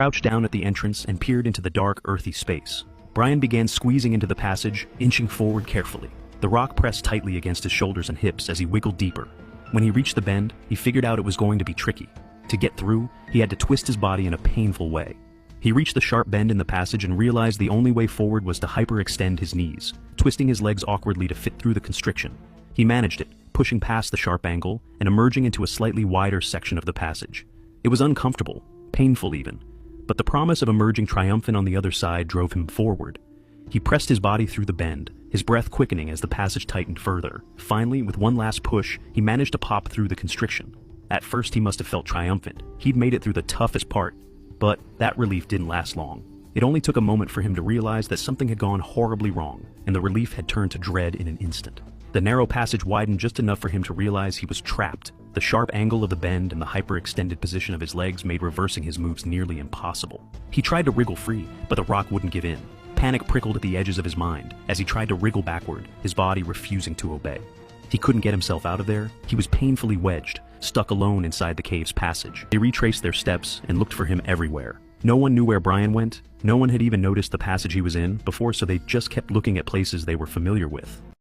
Crouched down at the entrance and peered into the dark, earthy space. Brian began squeezing into the passage, inching forward carefully. The rock pressed tightly against his shoulders and hips as he wiggled deeper. When he reached the bend, he figured out it was going to be tricky. To get through, he had to twist his body in a painful way. He reached the sharp bend in the passage and realized the only way forward was to hyperextend his knees, twisting his legs awkwardly to fit through the constriction. He managed it, pushing past the sharp angle and emerging into a slightly wider section of the passage. It was uncomfortable, painful even, but the promise of emerging triumphant on the other side drove him forward. He pressed his body through the bend, his breath quickening as the passage tightened further. Finally, with one last push, he managed to pop through the constriction. At first he must have felt triumphant. He'd made it through the toughest part. But that relief didn't last long. It only took a moment for him to realize that something had gone horribly wrong, and the relief had turned to dread in an instant. The narrow passage widened just enough for him to realize he was trapped. The sharp angle of the bend and the hyperextended position of his legs made reversing his moves nearly impossible. He tried to wriggle free, but the rock wouldn't give in. Panic prickled at the edges of his mind as he tried to wriggle backward, his body refusing to obey. He couldn't get himself out of there. He was painfully wedged, stuck alone inside the cave's passage. They retraced their steps and looked for him everywhere. No one knew where Brian went. No one had even noticed the passage he was in before, so they just kept looking at places they were familiar with.